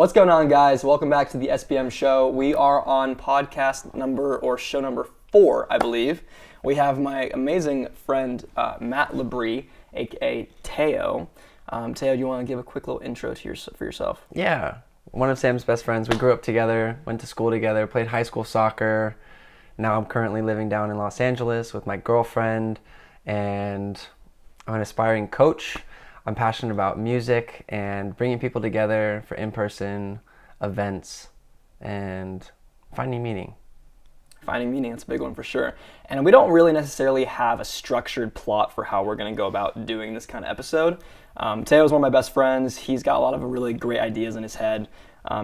What's going on, guys? Welcome back to the SBM show. We are on show number 4, I believe. We have my amazing friend, Matt Labrie, aka Teo. Teo, do you want to give a quick little intro for yourself? Yeah. One of Sam's best friends. We grew up together, went to school together, played high school soccer. Now I'm currently living down in Los Angeles with my girlfriend, and I'm an aspiring coach. I'm passionate about music and bringing people together for in-person events and finding meaning. Finding meaning, that's a big one for sure. And we don't really necessarily have a structured plot for how we're going to go about doing this kind of episode. Teo is one of my best friends. He's got a lot of really great ideas in his head.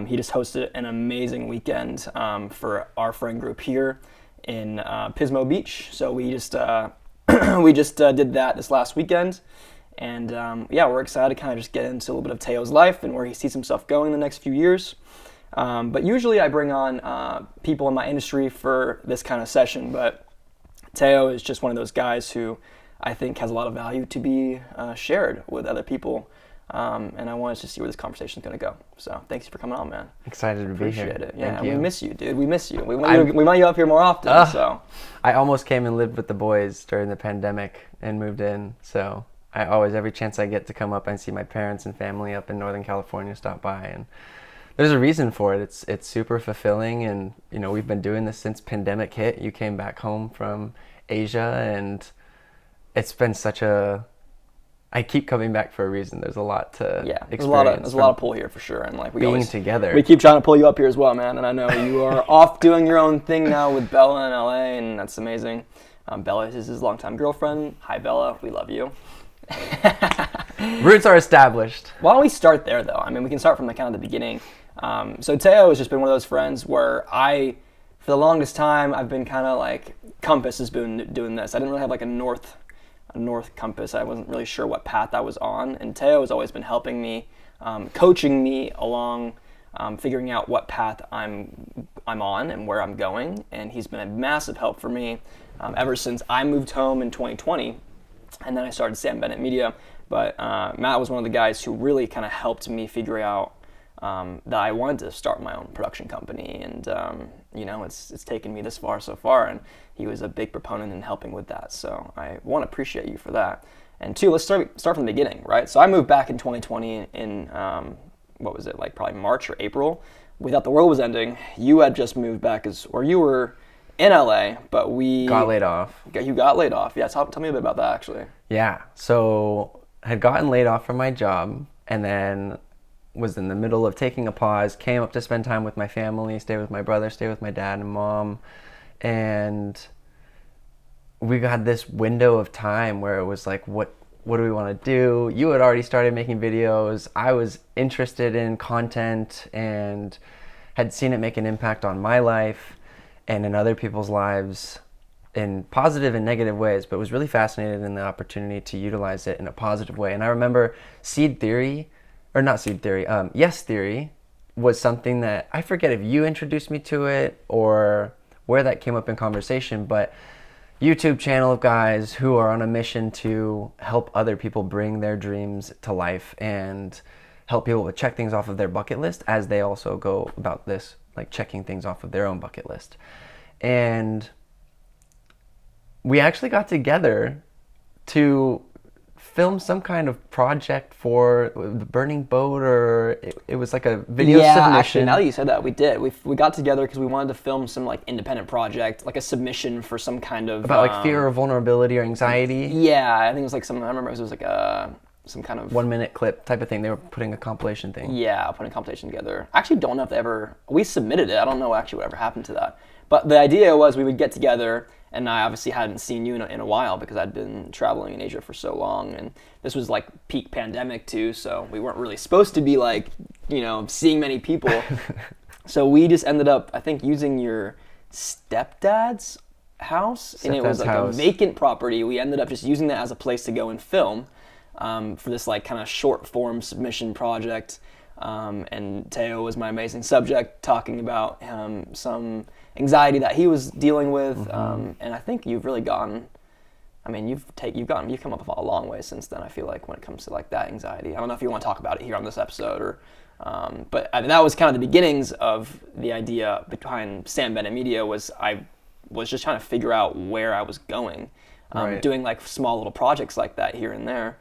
He just hosted an amazing weekend for our friend group here in Pismo Beach. So we just did that this last weekend. And we're excited to kind of just get into a little bit of Teo's life and where he sees himself going in the next few years. But usually I bring on people in my industry for this kind of session, but Teo is just one of those guys who I think has a lot of value to be shared with other people. And I wanted to see where this conversation is going to go. So thanks for coming on, man. Excited to be here. Appreciate it. Yeah, Thank you. we miss you, dude. We miss you. We want you up here more often. So I almost came and lived with the boys during the pandemic and moved in. So I always, every chance I get to come up and see my parents and family up in Northern California, stop by. And there's a reason for it. It's super fulfilling. And, you know, we've been doing this since pandemic hit. You came back home from Asia, and it's been I keep coming back for a reason. There's a lot to experience. There's a lot of pull here for sure, and like being together. We keep trying to pull you up here as well, man. And I know you are off doing your own thing now with Bella in LA, and that's amazing. Bella is his longtime girlfriend. Hi, Bella. We love you. Roots are established. Why don't we start there, though? I mean, we can start from the kind of the beginning. So Teo has just been one of those friends where for the longest time, I've been kind of like compass has been doing this. I didn't really have like a north compass. I wasn't really sure what path I was on, and Teo has always been helping me, coaching me along, figuring out what path I'm on and where I'm going. And he's been a massive help for me ever since I moved home in 2020, and then I started Sam Bennett Media. But Matt was one of the guys who really kind of helped me figure out that I wanted to start my own production company, and it's taken me this far so far, and he was a big proponent in helping with that. So I want to appreciate you for that. And two, let's start from the beginning, right? So I moved back in 2020 in what was it, like probably March or April. We thought the world was ending. You had just moved back, or you were in LA, but we got laid off. You got laid off. Yeah, tell me a bit about that, actually. Yeah, so I had gotten laid off from my job, and then was in the middle of taking a pause, came up to spend time with my family, stay with my brother, stay with my dad and mom, and we got this window of time where it was like, what do we want to do? You had already started making videos. I was interested in content and had seen it make an impact on my life and in other people's lives in positive and negative ways, but was really fascinated in the opportunity to utilize it in a positive way. And I remember Yes Theory was something that I forget if you introduced me to it or where that came up in conversation, but YouTube channel of guys who are on a mission to help other people bring their dreams to life and help people to check things off of their bucket list as they also go about this, like checking things off of their own bucket list. And we actually got together to film some kind of project for the Burning Boat, or it was like a video submission. Actually, now that you said that, we did. We got together because we wanted to film some like independent project, like a submission for some kind of about like fear or vulnerability or anxiety. Yeah, I think it was like I remember it was like some kind of 1 minute clip type of thing. They were putting a compilation thing. Yeah, putting a compilation together. I actually don't know if we submitted it. I don't know actually whatever happened to that. But the idea was we would get together, and I obviously hadn't seen you in a while because I'd been traveling in Asia for so long, and this was like peak pandemic too, so we weren't really supposed to be like, seeing many people. So we just ended up, I think, using your stepdad's house, and it was like a vacant property. We ended up just using that as a place to go and film for this like kind of short form submission project. And Teo was my amazing subject, talking about some anxiety that he was dealing with, and I think you've really gone. I mean, you've come up a long way since then. I feel like when it comes to like that anxiety, I don't know if you want to talk about it here on this episode or But that was kind of the beginnings of the idea behind Sam Bennett Media. I was just trying to figure out where I was going, Right. doing like small little projects like that here and there.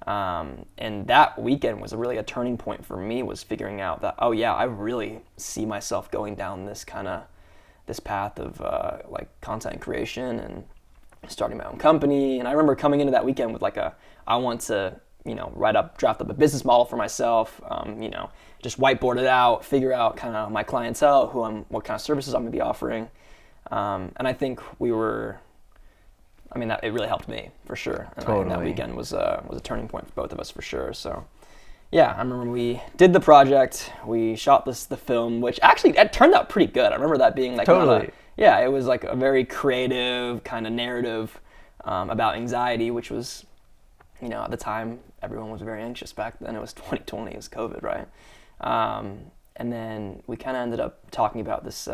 And that weekend was really a turning point for me, was figuring out that, oh yeah, I really see myself going down this path of like content creation and starting my own company. And I remember coming into that weekend with like I want to, draft up a business model for myself, just whiteboard it out, figure out kind of my clientele, what kind of services I'm gonna be offering. And I think that it really helped me for sure. And I think that weekend was a turning point for both of us for sure. So yeah, I remember we did the project, we shot the film, which actually it turned out pretty good. I remember that being like it was like a very creative kind of narrative about anxiety, which was, at the time everyone was very anxious back then. It was 2020, it was COVID, right? And then we kind of ended up talking about this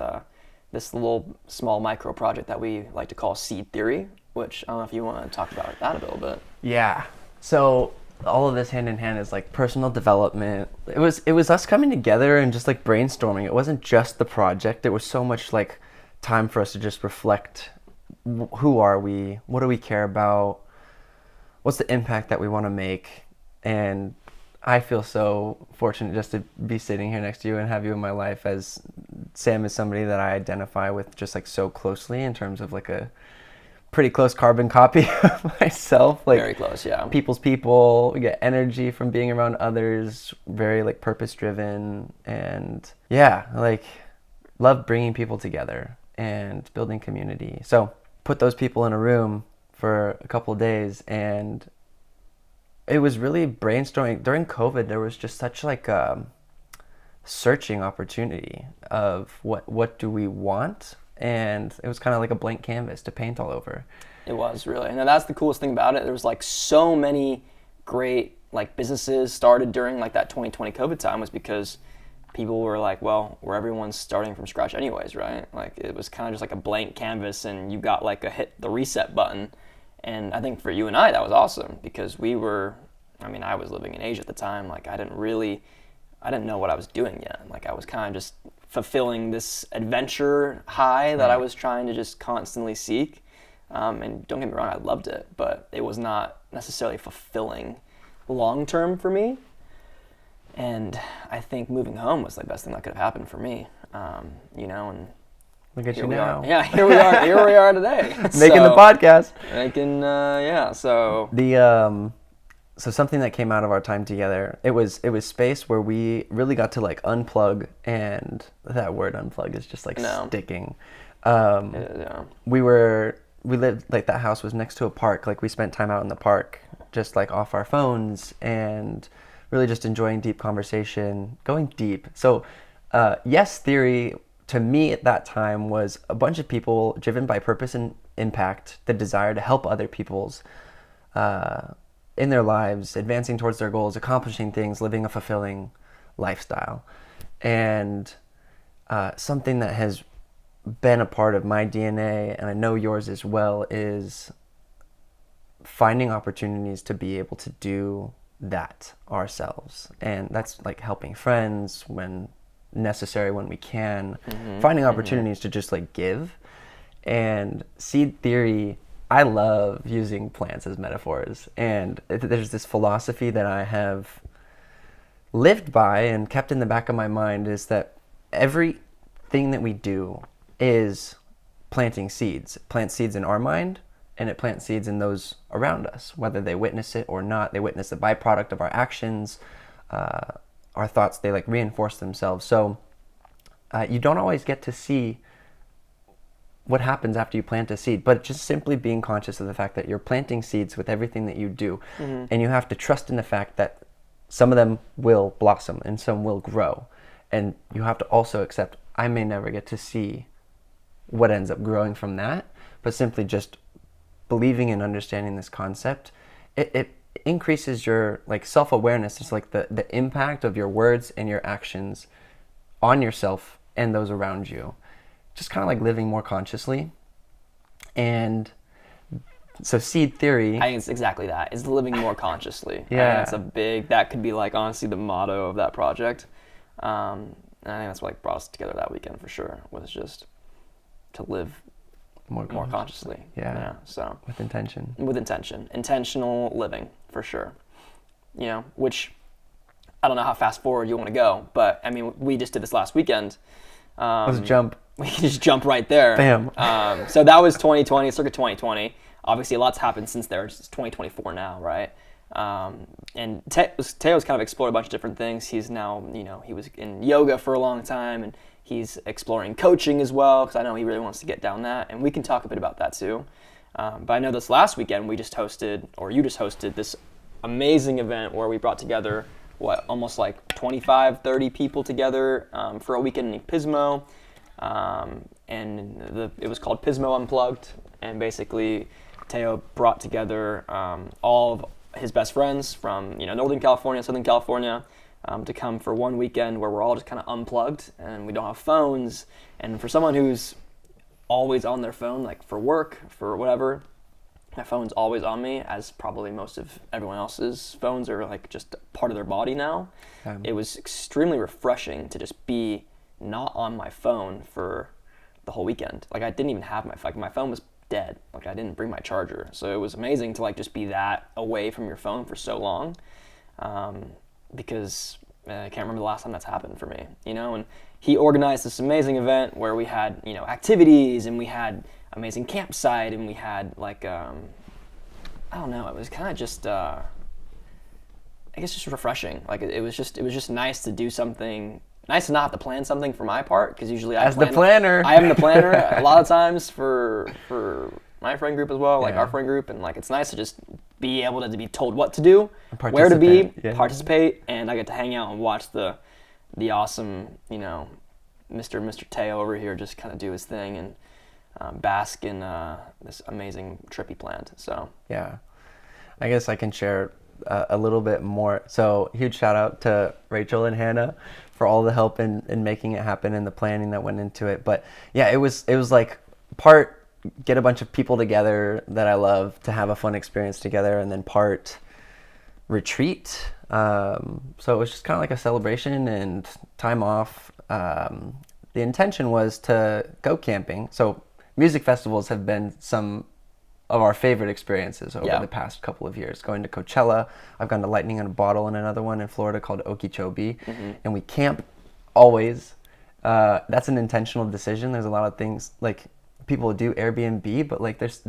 little small micro project that we like to call Seed Theory, which I don't know if you want to talk about that a little bit. Yeah. So all of this hand in hand is like personal development. It was us coming together and just like brainstorming. It wasn't just the project. There was so much like time for us to just reflect. Who are we? What do we care about? What's the impact that we want to make? And I feel so fortunate just to be sitting here next to you and have you in my life, as Sam is somebody that I identify with just like so closely in terms of like a pretty close carbon copy of myself. Like very close, yeah. People's people. We get energy from being around others. Very like purpose driven, and yeah, like love bringing people together and building community. So put those people in a room for a couple of days, and it was really brainstorming. During COVID, there was just such like a searching opportunity of what do we want, and it was kind of like a blank canvas to paint all over. It was really, and that's the coolest thing about it. There was like so many great like businesses started during like that 2020 COVID time, was because people were like, well, where everyone's starting from scratch anyways, right? Like it was kind of just like a blank canvas, and you got like a hit the reset button. And I think for you and I, that was awesome, because I was living in Asia at the time. Like I didn't know what I was doing yet. Like I was kind of just fulfilling this adventure high that I was trying to just constantly seek. And don't get me wrong, I loved it, but it was not necessarily fulfilling long term for me. And I think moving home was the best thing that could have happened for me. And look at you now. Yeah, here we are. Here we are today. Making the podcast. So something that came out of our time together, it was space where we really got to like unplug, and that word unplug is just like sticking. We lived, like that house was next to a park. Like we spent time out in the park, just like off our phones, and really just enjoying deep conversation, going deep. So Yes Theory, to me at that time, was a bunch of people driven by purpose and impact, the desire to help other people's in their lives, advancing towards their goals, accomplishing things, living a fulfilling lifestyle. And something that has been a part of my DNA, and I know yours as well, is finding opportunities to be able to do that ourselves. And that's like helping friends when necessary, when we can, finding opportunities to just like give. And Seed Theory, I love using plants as metaphors, and there's this philosophy that I have lived by and kept in the back of my mind, is that everything that we do is planting seeds. It plants seeds in our mind, and it plants seeds in those around us, whether they witness it or not. They witness the byproduct of our actions, our thoughts. They like reinforce themselves. So you don't always get to see what happens after you plant a seed, but just simply being conscious of the fact that you're planting seeds with everything that you do. And you have to trust in the fact that some of them will blossom and some will grow. And you have to also accept, I may never get to see what ends up growing from that, but simply just believing and understanding this concept, it increases your like self-awareness. It's like the impact of your words and your actions on yourself and those around you. Just kind of like living more consciously. And so Seed Theory, I think it's exactly that. It's living more consciously. Yeah. I think that's that could be like honestly the motto of that project. And I think that's what like brought us together that weekend for sure, was just to live more consciously. Yeah. So With intention. Intentional living for sure. Which I don't know how fast forward you want to go, but I mean, we just did this last weekend. Let's jump. We can just jump right there. Bam. So that was 2020, circa 2020. Obviously, a lot's happened since there. It's 2024 now, right? And Teo's kind of explored a bunch of different things. He's now, he was in yoga for a long time, and he's exploring coaching as well, because I know he really wants to get down that, and we can talk a bit about that too. But I know this last weekend you just hosted this amazing event where we brought together, almost like 25, 30 people together for a weekend in Pismo. And it was called Pismo Unplugged, and basically Teo brought together all of his best friends from Northern California, Southern California, to come for one weekend where we're all just kind of unplugged and we don't have phones. And for someone who's always on their phone, like for work, for whatever, my phone's always on me, as probably most of everyone else's phones are like just part of their body now. It was extremely refreshing to just be not on my phone for the whole weekend. Like I didn't even have my phone was dead. Like I didn't bring my charger. So it was amazing to like just be that away from your phone for so long. Because I can't remember the last time that's happened for me, and he organized this amazing event where we had, activities, and we had amazing campsite, and we had like, I don't know, it was kind of just, I guess just refreshing. Like it was just nice to do something, nice to not have to plan something for my part, because usually I am the planner a lot of times for my friend group as well, like our friend group, and like it's nice to just be able to be told what to do, where to be, participate, and I get to hang out and watch the awesome, Mr. Teo over here just kind of do his thing and bask in this amazing trip he planned. So yeah, I guess I can share a little bit more. So huge shout out to Rachel and Hannah for all the help in making it happen and the planning that went into it. But yeah, it was like part get a bunch of people together that I love to have a fun experience together, and then part retreat. So it was just kind of like a celebration and time off. The intention was to go camping. So music festivals have been some of our favorite experiences over the past couple of years. Going to Coachella, I've gone to Lightning in a Bottle and another one in Florida called Okeechobee, and we camp always. That's an intentional decision. There's a lot of things like people do Airbnb, but like there's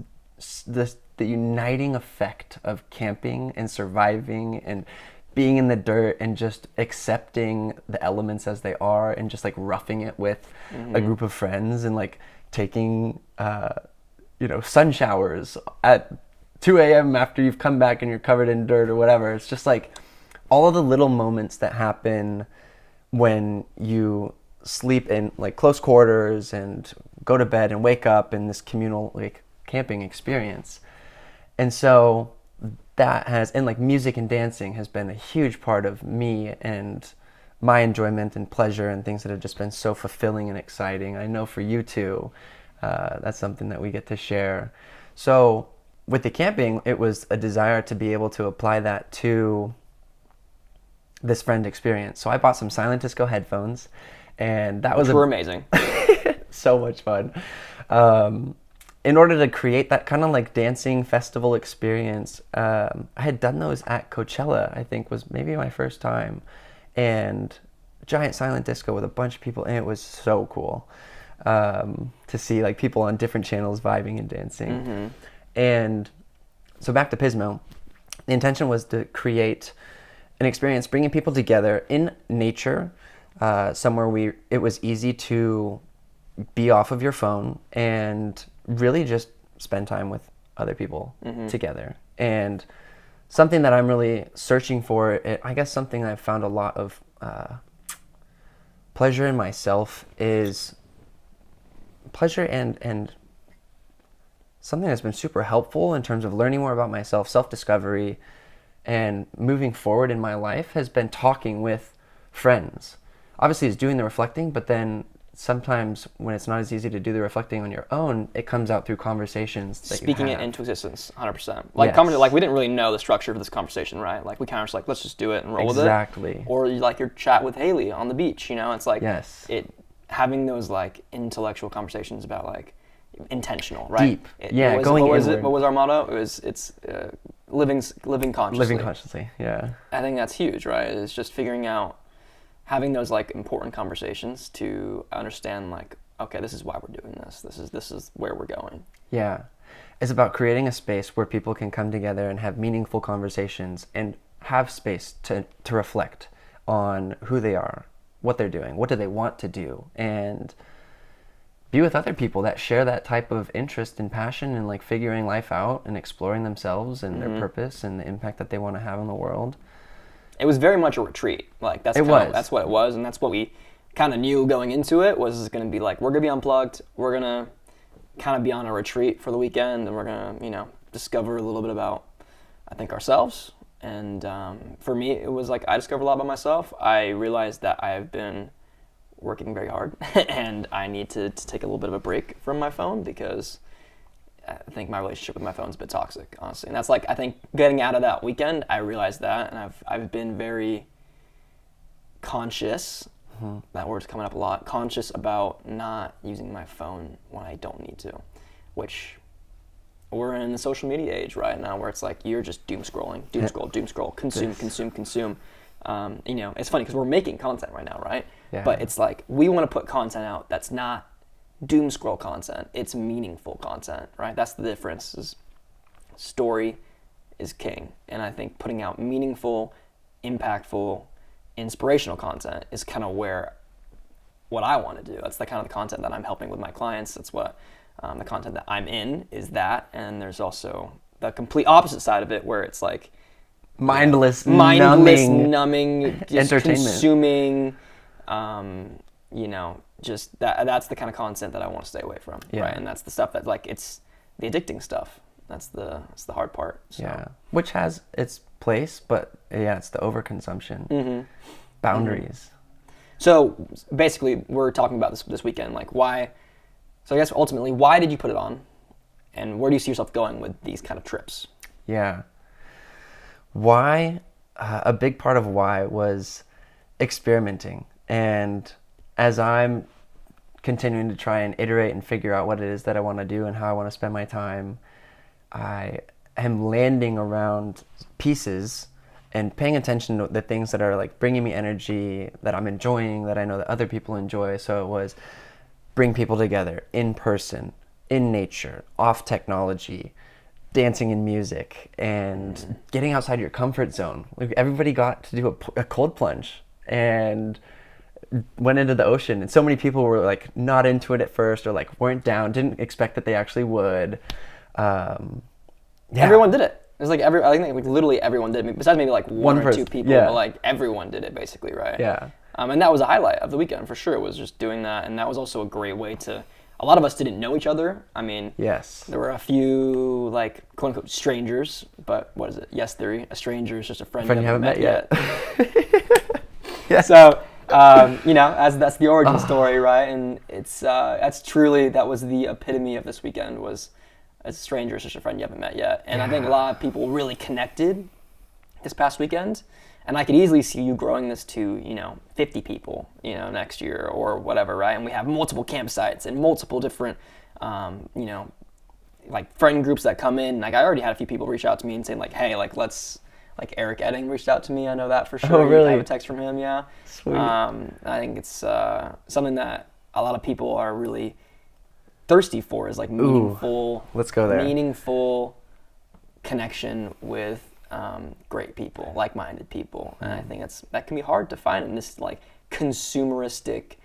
the uniting effect of camping and surviving and being in the dirt and just accepting the elements as they are and just like roughing it with a group of friends and like taking sun showers at 2 a.m. after you've come back and you're covered in dirt or whatever. It's just like all of the little moments that happen when you sleep in like close quarters and go to bed and wake up in this communal like camping experience. And so that and like music and dancing has been a huge part of me and my enjoyment and pleasure and things that have just been so fulfilling and exciting. I know for you too, that's something that we get to share. So with the camping, it was a desire to be able to apply that to this friend experience. So I bought some silent disco headphones, and that was amazing. So much fun. In order to create that kind of like dancing festival experience, I had done those at Coachella, I think was maybe my first time, and giant silent disco with a bunch of people, and it was so cool to see like people on different channels vibing and dancing. And so back to Pismo, the intention was to create an experience bringing people together in nature, somewhere it was easy to be off of your phone and really just spend time with other people together. And something that I'm really searching for, I guess something I've found a lot of pleasure in myself is pleasure and something that's been super helpful in terms of learning more about myself, self-discovery, and moving forward in my life has been talking with friends. Obviously it's doing the reflecting, but then sometimes when it's not as easy to do the reflecting on your own, it comes out through conversations that Speaking you it have. into existence, 100%. Like, Yes. like we didn't really know the structure of this conversation, right? Like, we kind of just like, let's just do it and roll Exactly. with it. Or like your chat with Haley on the beach, you know? It's like, Yes. having those like intellectual conversations about like intentional, right? Deep. Going inward. What was our motto? It's living consciously. Living consciously, yeah. I think that's huge, right? It's just figuring out, having those like important conversations to understand like, okay, this is why we're doing this. This is where we're going. Yeah. It's about creating a space where people can come together and have meaningful conversations and have space to reflect on who they are, what they're doing, what do they want to do, and be with other people that share that type of interest and passion and like figuring life out and exploring themselves and their purpose and the impact that they want to have in the world. It was very much a retreat. Like that's what it was, and that's what we kind of knew going into it, was going to be like, we're going to be unplugged. We're going to kind of be on a retreat for the weekend, and we're going to, you know, discover a little bit about, I think, ourselves. And for me, it was like I discovered a lot about myself. I realized that I've been working very hard and I need to take a little bit of a break from my phone, because I think my relationship with my phone is a bit toxic, honestly. And that's like, I think getting out of that weekend, I realized that, and I've been very conscious, that word's coming up a lot, conscious about not using my phone when I don't need to, which we're in the social media age right now where it's like you're just doom scroll, consume. You know, it's funny because we're making content right now, right? Yeah. But it's like we want to put content out that's not doom scroll content. It's meaningful content, right? That's the difference. Is story is king, and I think putting out meaningful, impactful, inspirational content is kind of what I want to do. That's the kind of the content that I'm helping with my clients. That's what the content that I'm in is that, and there's also the complete opposite side of it where it's like mindless, numbing, just entertainment, consuming. You know, just that's the kind of content that I want to stay away from, right? And that's the stuff that like it's the addicting stuff. It's the hard part. So. Yeah, which has its place, but yeah, it's the overconsumption. Boundaries. So basically, we're talking about this weekend, like why. So I guess ultimately, why did you put it on, and where do you see yourself going with these kind of trips? Yeah. Why? A big part of why was experimenting, and as I'm continuing to try and iterate and figure out what it is that I want to do and how I want to spend my time, I am landing around pieces and paying attention to the things that are like bringing me energy, that I'm enjoying, that I know that other people enjoy. So it was bring people together in person, in nature, off technology, dancing and music, and getting outside your comfort zone. Like everybody got to do a cold plunge and went into the ocean, and so many people were like not into it at first, or like weren't down, didn't expect that they actually would. Everyone did it. It was like I think like literally everyone did it, besides maybe like one or two people, but like everyone did it basically, right? Yeah. And that was a highlight of the weekend for sure, was just doing that, and that was also a great way to. A lot of us didn't know each other. I mean, yes, there were a few like quote unquote strangers, but what is it? Yes theory. A stranger is just a friend you haven't met yet. Yeah. So you know, as that's the origin story, right? And it's that was the epitome of this weekend, was a stranger is just a friend you haven't met yet. And I think a lot of people really connected this past weekend. And I could easily see you growing this to, you know, 50 people, you know, next year or whatever, right? And we have multiple campsites and multiple different, you know, like friend groups that come in. Like I already had a few people reach out to me and saying like, hey, like let's, like Eric Edding reached out to me. I know that for sure. Oh, really? I have a text from him, yeah. Sweet. I think it's something that a lot of people are really thirsty for, is like meaningful. Let's go there. Meaningful connection with great people, like-minded people, and I think that can be hard to find in this like consumeristic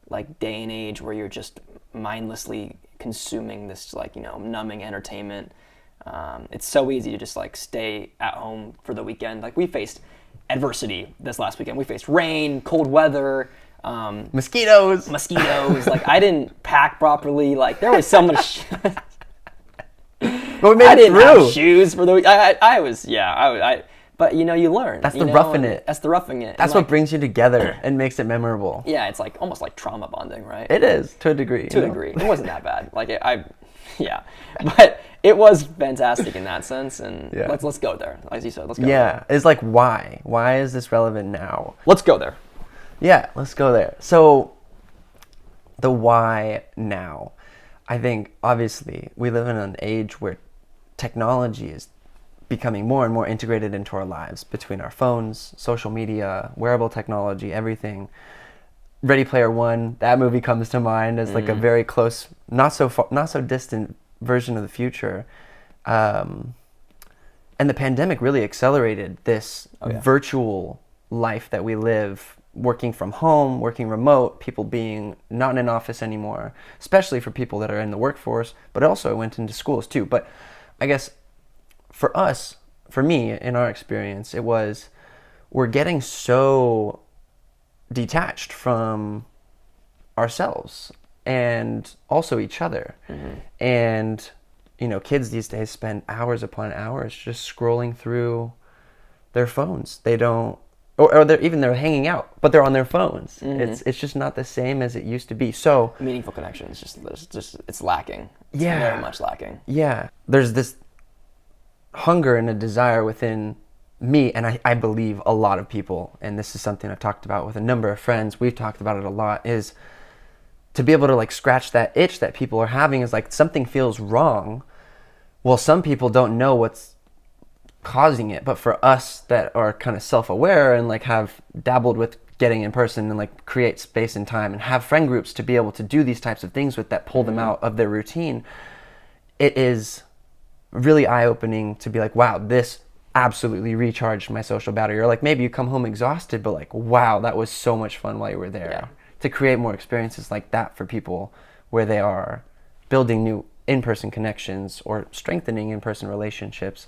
like day and age where you're just mindlessly consuming this like, you know, numbing entertainment. It's so easy to just like stay at home for the weekend. Like we faced adversity this last weekend. We faced rain, cold weather, mosquitoes. Like I didn't pack properly. Like there was so much. But we made I it didn't through. have shoes for the week. I But you learn. That's the roughing it. That's the roughing it. That's what brings you together and makes it memorable. Yeah, it's like almost like trauma bonding, right? It is, to a degree. To a degree. It wasn't that bad. Like yeah. But it was fantastic in that sense, and let's go there. As you said, let's go there. Yeah, it's like why? Why is this relevant now? Let's go there. Yeah, let's go there. So the why now. I think obviously we live in an age where technology is becoming more and more integrated into our lives, between our phones, social media, wearable technology, everything. Ready Player One, that movie comes to mind as like a very close, not so distant version of the future. And the pandemic really accelerated this virtual life that we live, working from home, working remote, people being not in an office anymore, especially for people that are in the workforce, but also went into schools too. But I guess for us, for me, in our experience, it was, we're getting so detached from ourselves and also each other. And, kids these days spend hours upon hours just scrolling through their phones. They don't, or they're hanging out, but they're on their phones. It's just not the same as it used to be. So meaningful connections, just it's lacking. It's Yeah. very much lacking. Yeah, there's this hunger and a desire within me, and I believe a lot of people, and this is something I've talked about with a number of friends, we've talked about it a lot, is to be able to like scratch that itch that people are having, is like something feels wrong. Well, some people don't know what's causing it, but for us that are kind of self-aware and like have dabbled with getting in person and like create space and time and have friend groups to be able to do these types of things with, that pull them out of their routine, it is really eye-opening to be like, wow, this absolutely recharged my social battery. Or like maybe you come home exhausted, but like, wow, that was so much fun while you were there. Yeah. To create more experiences like that for people, where they are building new in-person connections or strengthening in-person relationships,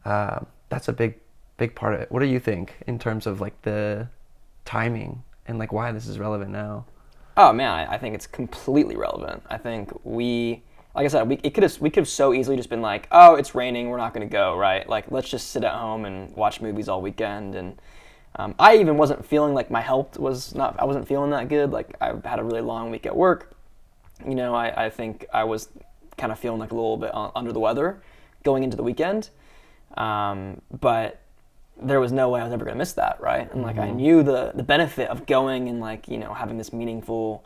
that's a big part of it. What do you think in terms of like the timing and like why this is relevant now? Oh man, I think it's completely relevant. I think like I said, we could have so easily just been like, oh, it's raining, we're not going to go, right? Like, let's just sit at home and watch movies all weekend. And I even wasn't feeling like my health I wasn't feeling that good. Like, I had a really long week at work. I think I was kind of feeling like a little bit under the weather going into the weekend. But there was no way I was ever going to miss that, right? And like, I knew the benefit of going and like, having this meaningful,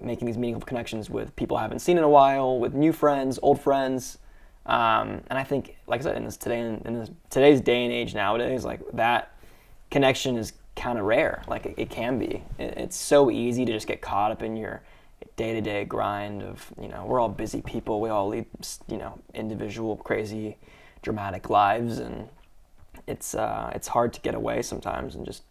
making these meaningful connections with people I haven't seen in a while, with new friends, old friends. And I think, like I said, in today's day and age nowadays, like that connection is kind of rare. Like it can be. It's so easy to just get caught up in your day-to-day grind of, we're all busy people. We all lead, individual, crazy, dramatic lives, and it's hard to get away sometimes and just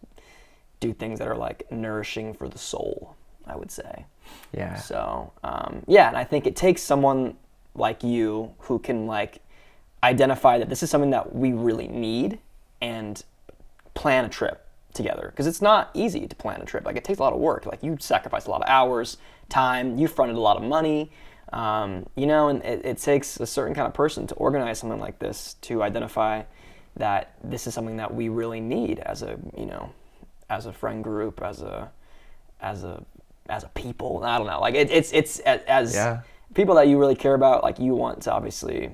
do things that are like nourishing for the soul, I would say. Yeah. So, and I think it takes someone like you who can like identify that this is something that we really need and plan a trip together. Because it's not easy to plan a trip. Like, it takes a lot of work. Like, you sacrifice a lot of hours, time, you fronted a lot of money, and it takes a certain kind of person to organize something like this, to identify that this is something that we really need as a friend group, as a people. I don't know. Like, it's as people that you really care about, like, you want to obviously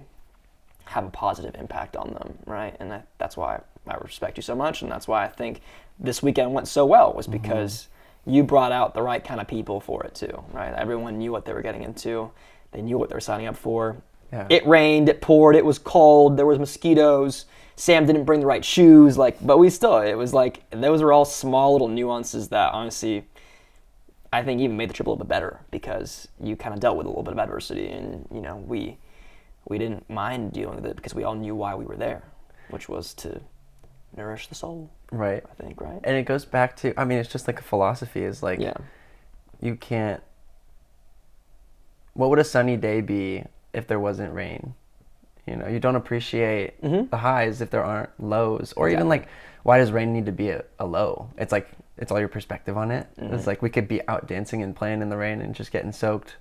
have a positive impact on them, right? And that's why I respect you so much, and that's why I think this weekend went so well, was because you brought out the right kind of people for it too, right? Everyone knew what they were getting into. They knew what they were signing up for. Yeah. It rained, it poured, it was cold, there was mosquitoes. Sam didn't bring the right shoes, but it was like, those were all small little nuances that honestly, I think even made the trip a little bit better, because you kind of dealt with a little bit of adversity, and we didn't mind dealing with it because we all knew why we were there, which was to nourish the soul. Right. I think, right? And it goes back to, it's just like a philosophy, is like, you can't, what would a sunny day be if there wasn't rain? You don't appreciate the highs if there aren't lows. Or even like, why does rain need to be a low? It's like, it's all your perspective on it. It's like, we could be out dancing and playing in the rain and just getting soaked.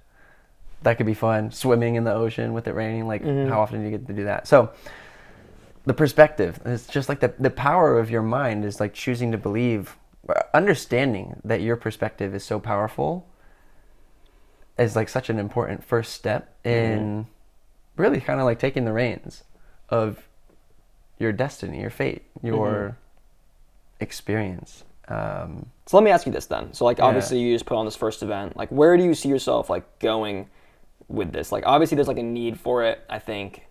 That could be fun. Swimming in the ocean with it raining. Like, how often do you get to do that? So the perspective. It's just like the power of your mind is like choosing to believe, understanding that your perspective is so powerful is like such an important first step in really kind of like taking the reins of your destiny, your fate, your experience. So let me ask you this then. So like obviously you just put on this first event. Like where do you see yourself like going with this? Like obviously there's like a need for it, I think,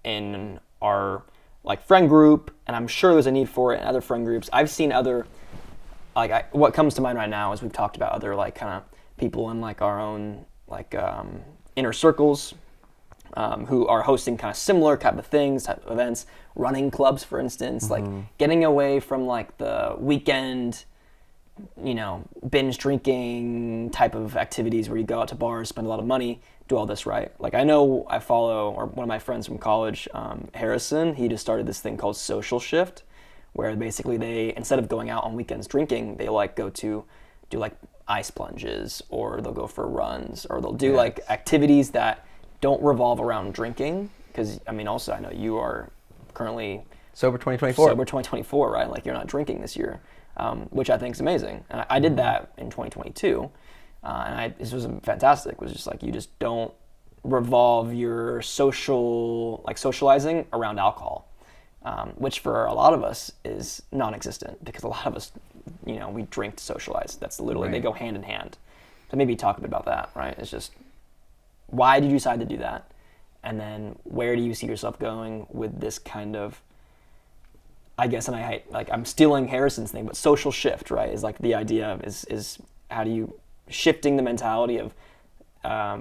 in our like friend group, and I'm sure there's a need for it in other friend groups. I've seen other what comes to mind right now is we've talked about other like kind of people in like our own like inner circles who are hosting kind of similar type of things, type of events, running clubs, for instance, like getting away from like the weekend, binge drinking type of activities where you go out to bars, spend a lot of money, do all this, right? Like I know I follow, or one of my friends from college, Harrison, he just started this thing called Social Shift, where basically they, instead of going out on weekends drinking, they like go to do like ice plunges, or they'll go for runs, or they'll do like activities that don't revolve around drinking. Because I mean, also I know you are currently Sober 2024. Sober 2024, right? Like you're not drinking this year, which I think is amazing. And I did that in 2022, and this was fantastic. It was just like you just don't revolve your socializing around alcohol, which for a lot of us is non-existent because a lot of us, we drink to socialize. That's literally they go hand in hand. So maybe talk a bit about that, right? It's just why did you decide to do that? And then where do you see yourself going with this kind of, I guess, and I'm stealing Harrison's thing, but social shift, right? Is like the idea of is how do you shifting the mentality of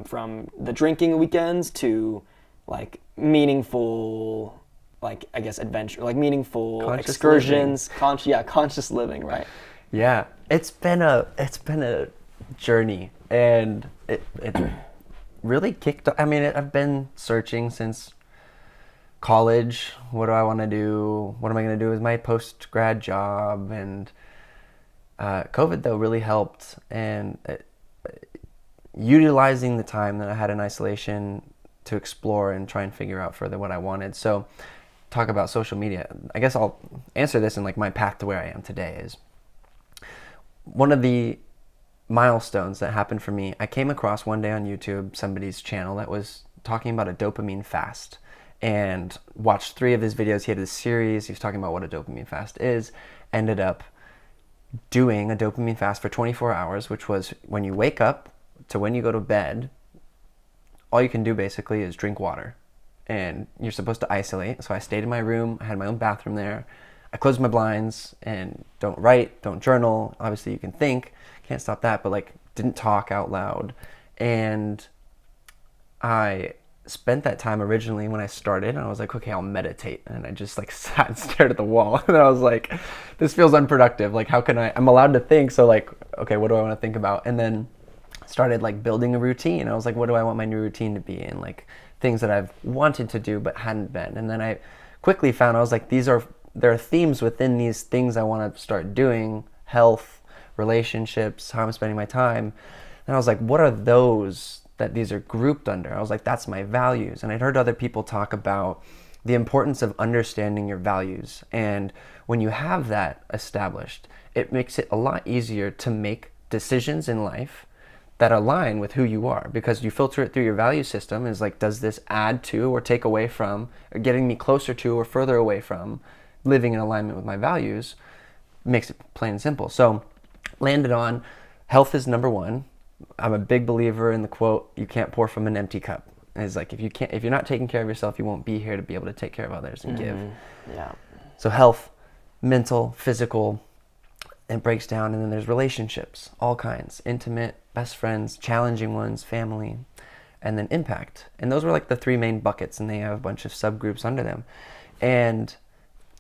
from the drinking weekends to like meaningful, like I guess adventure, like meaningful conscious excursions, conscious living, right? Yeah, it's been a journey, and it really kicked. I mean, I've been searching since college. What do I want to do? What am I going to do with my post-grad job? And COVID though really helped, and utilizing the time that I had in isolation to explore and try and figure out further what I wanted. So talk about social media. I guess I'll answer this in like my path to where I am today is one of the milestones that happened for me. I came across one day on YouTube somebody's channel that was talking about a dopamine fast, and watched 3 of his videos. He had this series. He was talking about what a dopamine fast is. Ended up doing a dopamine fast for 24 hours, which was when you wake up to when you go to bed, all you can do basically is drink water, and you're supposed to isolate. So I stayed in my room. I had my own bathroom there. I closed my blinds and don't write, don't journal. Obviously you can think, can't stop that, but like didn't talk out loud. And I spent that time originally when I started, and I was like, okay, I'll meditate. And I just like sat and stared at the wall. And I was like, this feels unproductive. Like, how can I'm allowed to think. So like, okay, what do I want to think about? And then started like building a routine. I was like, what do I want my new routine to be? And like things that I've wanted to do but hadn't been. And then I quickly found, I was like, there are themes within these things I want to start doing: health, relationships, how I'm spending my time. And I was like, what are those that these are grouped under? I was like, that's my values. And I'd heard other people talk about the importance of understanding your values. And when you have that established, it makes it a lot easier to make decisions in life that align with who you are, because you filter it through your value system. Is like, does this add to or take away from, or getting me closer to or further away from living in alignment with my values? Makes it plain and simple. So landed on health is number one. I'm a big believer in the quote, you can't pour from an empty cup. It's like, if you're not taking care of yourself, you won't be here to be able to take care of others and give. Yeah. So health, mental, physical, it breaks down. And then there's relationships, all kinds: intimate, best friends, challenging ones, family, and then impact. And those were like the 3 main buckets, and they have a bunch of subgroups under them. And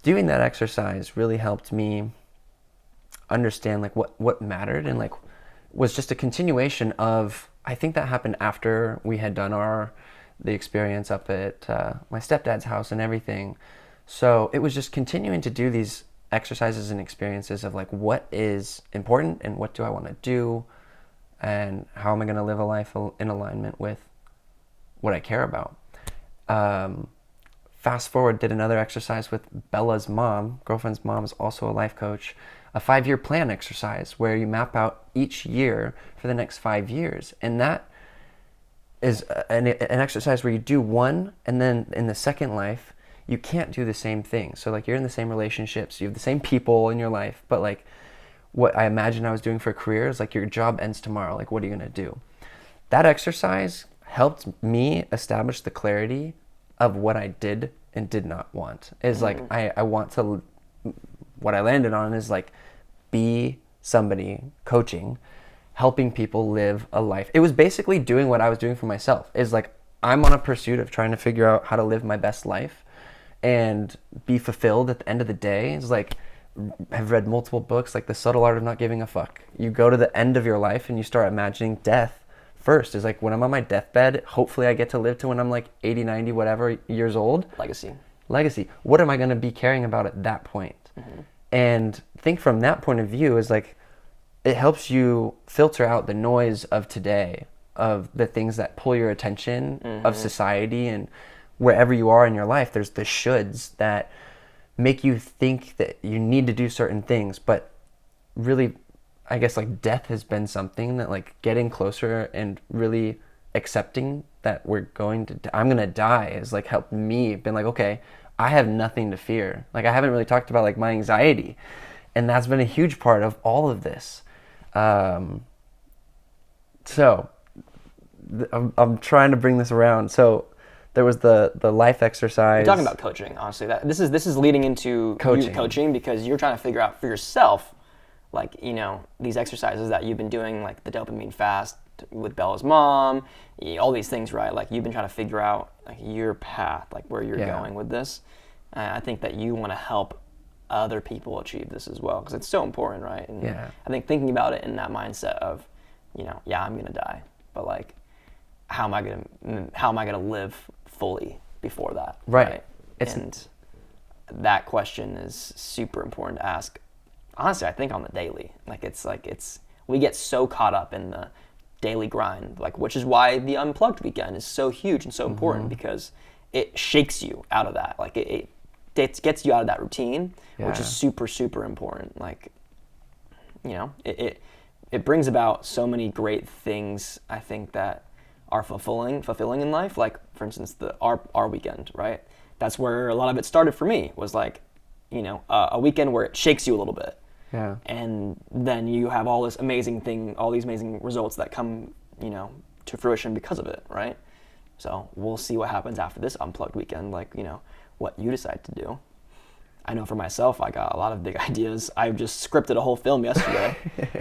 doing that exercise really helped me understand like what mattered, and like was just a continuation of, I think that happened after we had done the experience up at my stepdad's house and everything. So it was just continuing to do these exercises and experiences of like, what is important and what do I want to do, and how am I going to live a life in alignment with what I care about. fast forward, did another exercise with Bella's mom. Girlfriend's mom is also a life coach. A 5-year plan exercise where you map out each year for the next 5 years. And that is an exercise where you do one, and then in the second life, you can't do the same thing. So like you're in the same relationships, you have the same people in your life, but like what I imagine I was doing for a career is like your job ends tomorrow. Like what are you going to do? That exercise helped me establish the clarity of what I did and did not want. Is like I want to, what I landed on is like be somebody coaching, helping people live a life. It was basically doing what I was doing for myself. Is like I'm on a pursuit of trying to figure out how to live my best life and be fulfilled at the end of the day. It's like I've read multiple books like The Subtle Art of Not Giving a Fuck. You go to the end of your life and you start imagining death first. Is like when I'm on my deathbed, hopefully I get to live to when I'm like 80, 90, whatever years old. Legacy. What am I going to be caring about at that point? And think from that point of view is like it helps you filter out the noise of today, of the things that pull your attention, of society, and wherever you are in your life, there's the shoulds that make you think that you need to do certain things. But really, I guess like death has been something that like getting closer and really accepting that I'm going to die has like helped me been like, okay, I have nothing to fear. Like I haven't really talked about like my anxiety, and that's been a huge part of all of this. So I'm trying to bring this around. So there was the life exercise. You're talking about coaching, honestly. This is leading into coaching because you're trying to figure out for yourself, like, you know, these exercises that you've been doing, like the dopamine fast with Bella's mom, all these things, right? Like you've been trying to figure out like your path, like where you're going with this. I think that you want to help other people achieve this as well because it's so important, right? And I think thinking about it in that mindset of, you know, I'm gonna die, but like, how am I gonna live fully before that? Right. And that question is super important to ask. Honestly, I think on the daily. We get so caught up in the daily grind, like which is why the unplugged weekend is so huge and so important because it shakes you out of that. Like it gets you out of that routine, which is super, super important. Like, you know, it brings about so many great things, I think, that are fulfilling in life. Like, for instance, our weekend, right? That's where a lot of it started for me, was like, you know, a weekend where it shakes you a little bit. Yeah. And then you have all these amazing results that come, you know, to fruition because of it, right? So we'll see what happens after this unplugged weekend, like, you know, what you decide to do. I know for myself, I got a lot of big ideas. I just scripted a whole film yesterday,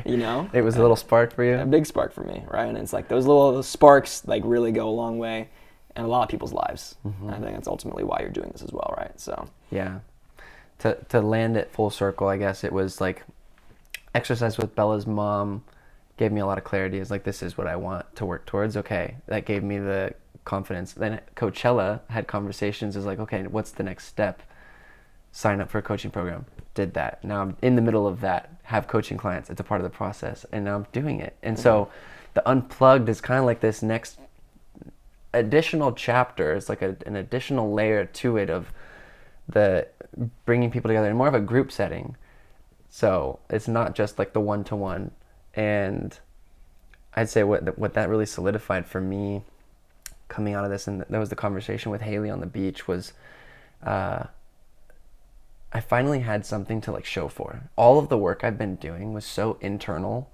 you know? It was a little spark for you? A big spark for me, right? And it's like those little sparks like really go a long way in a lot of people's lives. And I think that's ultimately why you're doing this as well, right? So yeah. To land it full circle, I guess it was like exercise with Bella's mom gave me a lot of clarity. It's like, this is what I want to work towards. Okay, that gave me the confidence. Then at Coachella, had conversations. Is like, okay, what's the next step? Sign up for a coaching program. Did that. Now I'm in the middle of that. Have coaching clients. It's a part of the process, and now I'm doing it. And so, the unplugged is kind of like this next additional chapter. It's like an additional layer to it of the bringing people together in more of a group setting. So it's not just like the one-to-one. And I'd say what that really solidified for me coming out of this, and that was the conversation with Haley on the beach, was I finally had something to like show for. All of the work I've been doing was so internal,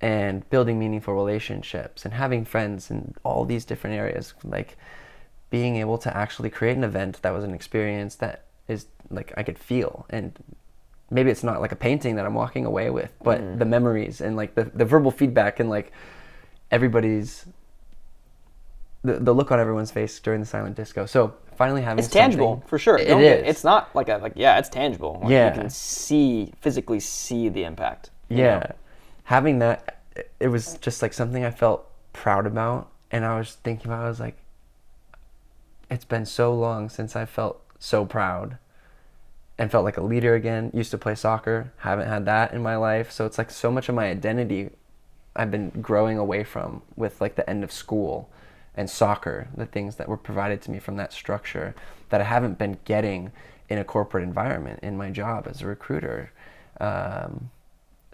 and building meaningful relationships and having friends in all these different areas, like being able to actually create an event that was an experience that is like I could feel. And maybe it's not like a painting that I'm walking away with, but the memories and like the verbal feedback and like everybody's the look on everyone's face during the silent disco. So finally having it's tangible for sure. It is. It's not like it's tangible. Like yeah, you can physically see the impact. Yeah, know? Having that, it was just like something I felt proud about, and I was thinking about. I was like, it's been so long since I felt so proud and felt like a leader again. Used to play soccer, haven't had that in my life. So it's like so much of my identity I've been growing away from with like the end of school and soccer, the things that were provided to me from that structure that I haven't been getting in a corporate environment in my job as a recruiter.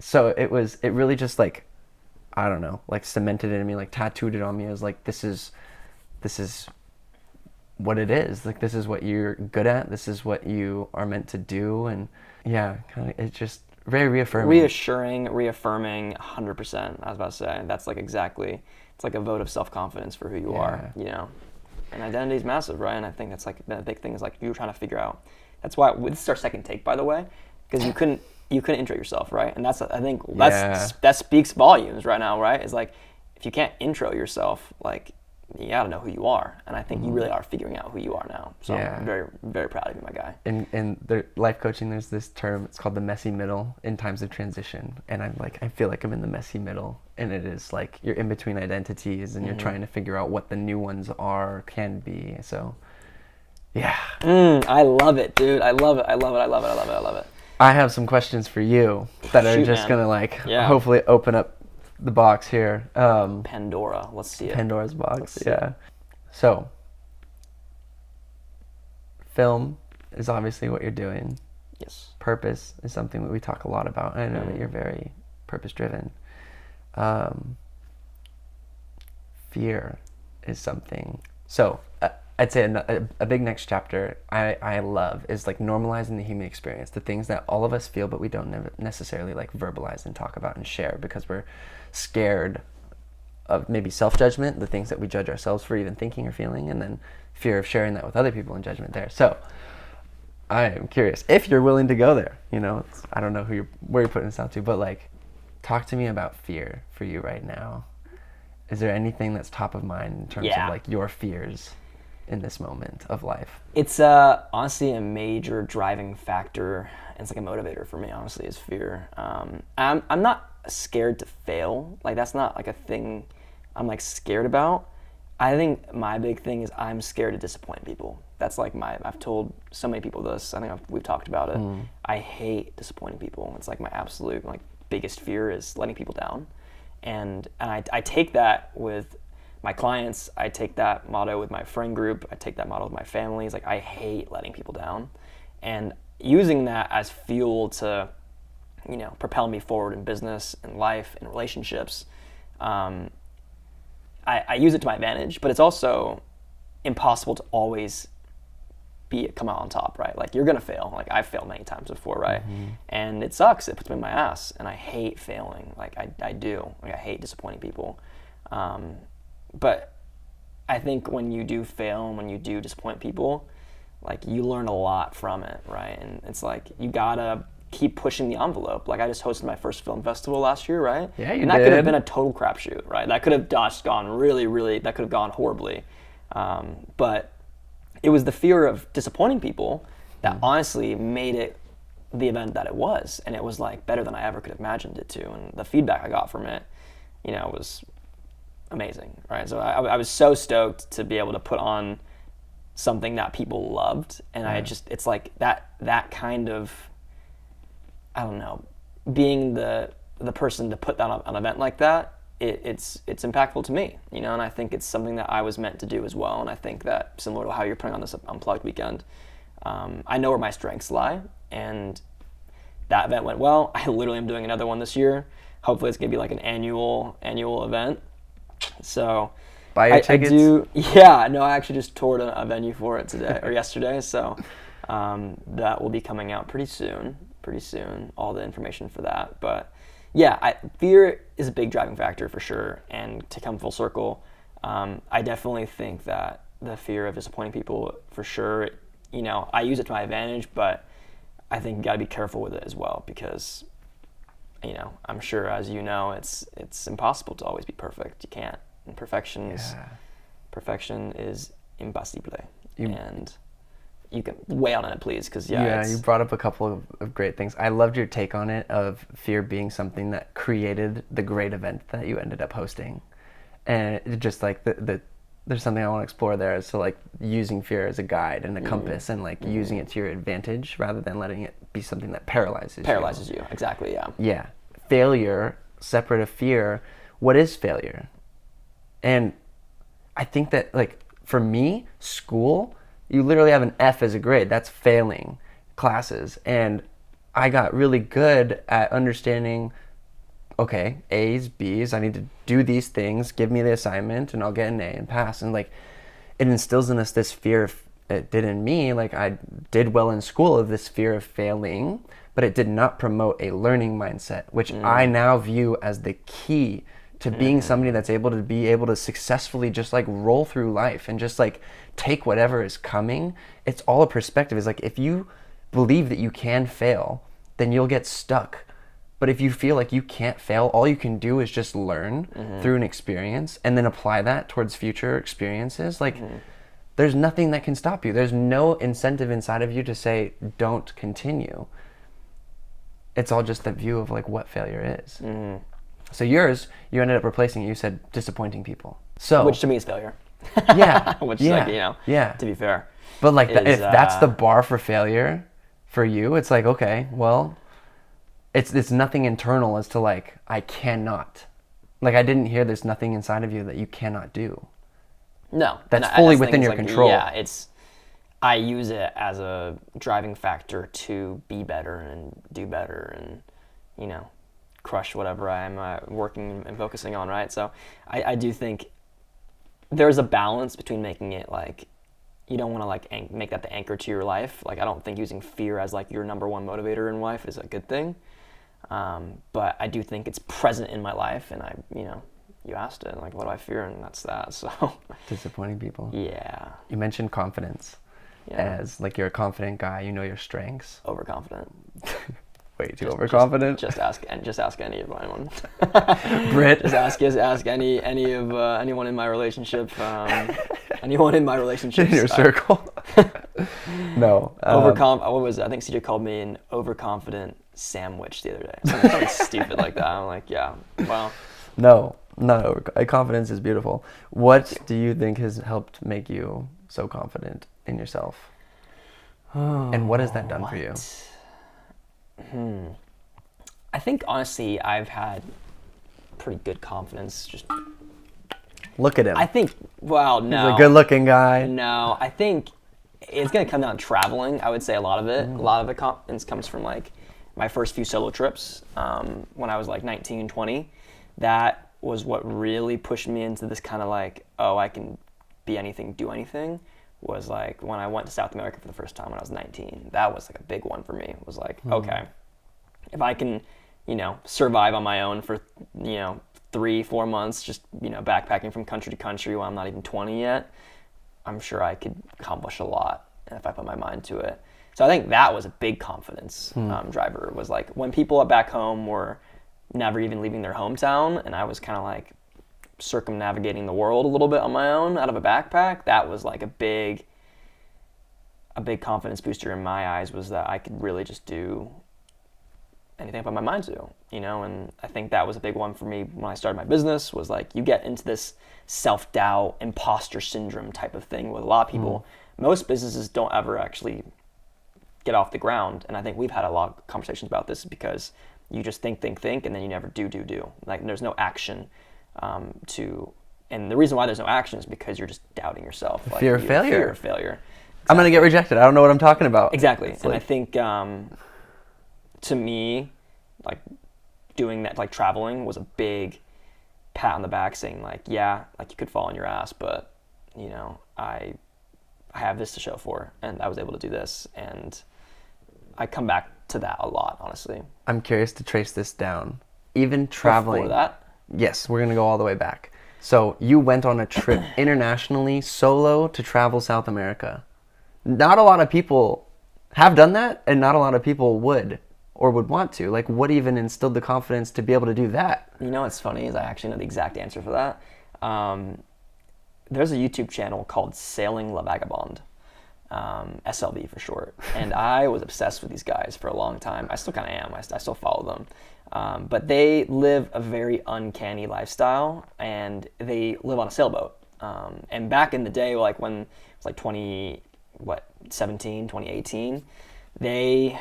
So it really just like, I don't know, like cemented it in me, like tattooed it on me as like, this is what it is. Like, this is what you're good at. This is what you are meant to do. And yeah, kind of, it's just very reaffirming. Reaffirming 100%. I was about to say, that's like exactly, it's like a vote of self-confidence for who you are, you know? And identity is massive, right? And I think that's like the big thing is like you were trying to figure out. That's why this is our second take, by the way, because you couldn't intro yourself, right? And that's, I think that speaks volumes right now, right? It's like, if you can't intro yourself, like, you gotta know who you are, and I think you really are figuring out who you are now. So I'm very, very proud of you, my guy. In the life coaching, there's this term. It's called the messy middle in times of transition, and I feel like I'm in the messy middle, and it is like you're in between identities, and you're trying to figure out what the new ones can be. So, yeah. I love it, dude. I love it. I have some questions for you that are just gonna hopefully open up the box here. Pandora, let's see it. Pandora's box, yeah. So, film is obviously what you're doing. Yes. Purpose is something that we talk a lot about. I know that you're very purpose-driven. Fear is something. So, I'd say a big next chapter I love is like normalizing the human experience, the things that all of us feel but we don't necessarily like verbalize and talk about and share because we're scared of maybe self-judgment, the things that we judge ourselves for even thinking or feeling, and then fear of sharing that with other people and judgment there. So I am curious if you're willing to go there. You know, I don't know where you're putting this out to, but like, talk to me about fear for you right now. Is there anything that's top of mind in terms of like your fears in this moment of life? It's honestly a major driving factor. It's like a motivator for me, honestly, is fear. I'm not scared to fail. Like, that's not like a thing I'm like scared about. I think my big thing is I'm scared to disappoint people. That's like I've told so many people this. I think we've talked about it. I hate disappointing people. It's like my absolute like biggest fear is letting people down. And I take that with my clients, I take that motto with my friend group, I take that motto with my family. It's like, I hate letting people down. And using that as fuel to, you know, propel me forward in business and life and relationships, I use it to my advantage, but it's also impossible to always come out on top, right? Like, you're gonna fail. Like, I've failed many times before, right? And it sucks, it puts me in my ass, and I hate failing. Like, I do. Like, I hate disappointing people. But I think when you do fail and when you do disappoint people, like, you learn a lot from it, right? And it's like, you gotta keep pushing the envelope. Like, I just hosted my first film festival last year, right? Yeah, you and that could have been a total crapshoot, right? That could have just gone that could have gone horribly. But it was the fear of disappointing people that honestly made it the event that it was. And it was like better than I ever could have imagined it to. And the feedback I got from it, you know, was amazing, right? So I was so stoked to be able to put on something that people loved, and it's like that kind of, I don't know, being the person to put that on an event like that, it's impactful to me, you know, and I think it's something that I was meant to do as well, and I think that similar to how you're putting on this Unplugged weekend, I know where my strengths lie, and that event went well. I literally am doing another one this year. Hopefully it's gonna be like an annual event. So buy your tickets. I actually just toured a venue for it today or yesterday. So that will be coming out pretty soon. All the information for that. But yeah, fear is a big driving factor for sure. And to come full circle, I definitely think that the fear of disappointing people, for sure, you know, I use it to my advantage, but I think you got to be careful with it as well, because, you know, I'm sure, as you know, it's impossible to always be perfect. You can't. And perfection is impossible. And you can weigh on it, please, because you brought up a couple of great things. I loved your take on it, of fear being something that created the great event that you ended up hosting, and it just like there's something I want to explore there. So like using fear as a guide and a compass, and like using it to your advantage rather than letting it be something that paralyzes you. Exactly. Yeah. Failure, separate of fear. What is failure? And I think that, like, for me, school, you literally have an F as a grade. That's failing classes. And I got really good at understanding, okay, A's, B's, I need to do these things, give me the assignment, and I'll get an A and pass. And, like, it instills in us this fear of, it did in me, like, I did well in school, of this fear of failing, but it did not promote a learning mindset, which I now view as the key to being somebody that's able to successfully just, like, roll through life and just, like, take whatever is coming. It's all a perspective. It's like, if you believe that you can fail, then you'll get stuck. But if you feel like you can't fail, all you can do is just learn through an experience and then apply that towards future experiences. Like, there's nothing that can stop you. There's no incentive inside of you to say, don't continue. It's all just the view of, like, what failure is. So yours, you ended up replacing it. You said disappointing people. So, which to me is failure. Yeah. Which yeah, is, like, you know, yeah. to be fair. But, like, if that's the bar for failure for you, it's like, okay, well, it's nothing internal as to, like, I cannot. Like, I didn't hear there's nothing inside of you that you cannot do. No. That's fully within your control. Yeah, I use it as a driving factor to be better and do better and, you know, crush whatever I'm working and focusing on, right? So I do think there's a balance between making it, like, you don't want to, like, make that the anchor to your life. Like, I don't think using fear as, like, your number one motivator in life is a good thing. But I do think it's present in my life, and you asked it, like, what do I fear? And that's that, so. Disappointing people. Yeah. You mentioned confidence as, like, you're a confident guy, you know your strengths. Overconfident. Way too overconfident. Just ask any of anyone. Britt. Just ask any of anyone in my relationship. Anyone in my relationship. In your circle. No. What was it? I think CJ called me an overconfident sandwich the other day. Something stupid like that. I'm like, yeah, well. No, not over. Confidence is beautiful. What do you think has helped make you so confident in yourself? And what has that done for you? I think, honestly, I've had pretty good confidence. Just look at him. I think, well, no. He's a good-looking guy. No, I think it's going to come down to traveling. I would say a lot of it. A lot of the confidence comes from, like, my first few solo trips when I was, like, 19, 20. That was what really pushed me into this kind of, like, oh, I can be anything, do anything. Was, like, when I went to South America for the first time when I was 19. That was, like, a big one for me. It was like, okay, if I can, survive on my own for, 3-4 months, just, backpacking from country to country while I'm not even 20 yet, I'm sure I could accomplish a lot if I put my mind to it. So I think that was a big confidence driver. Was, like, when people back home were never even leaving their hometown, and I was kind of, like, circumnavigating the world a little bit on my own out of a backpack. That was, like, a big confidence booster in my eyes, was that I could really just do anything I put my mind to, and I think that was a big one for me when I started my business. Was like, you get into this self-doubt, imposter syndrome type of thing with a lot of people. Most businesses don't ever actually get off the ground, and I think we've had a lot of conversations about this because you just think, and then you never do. Like, there's no action and the reason why there's no action is because you're just doubting yourself. Like, fear of failure. Fear of failure. Exactly. I'm going to get rejected. I don't know what I'm talking about. Exactly. And I think, to me, like, doing that, like, traveling was a big pat on the back saying, like, yeah, like, you could fall on your ass, but, I have this to show for, and I was able to do this, and I come back to that a lot, honestly. I'm curious to trace this down. Even traveling. Before that? Yes, we're going to go all the way back. So you went on a trip internationally, solo, to travel South America. Not a lot of people have done that, and not a lot of people would or would want to. Like, what even instilled the confidence to be able to do that? What's funny is I actually know the exact answer for that. There's a YouTube channel called Sailing La Vagabond. SLV for short. And I was obsessed with these guys for a long time. I still kind of am. I still follow them. But they live a very uncanny lifestyle, and they live on a sailboat. And back in the day, like when it was like 2018, they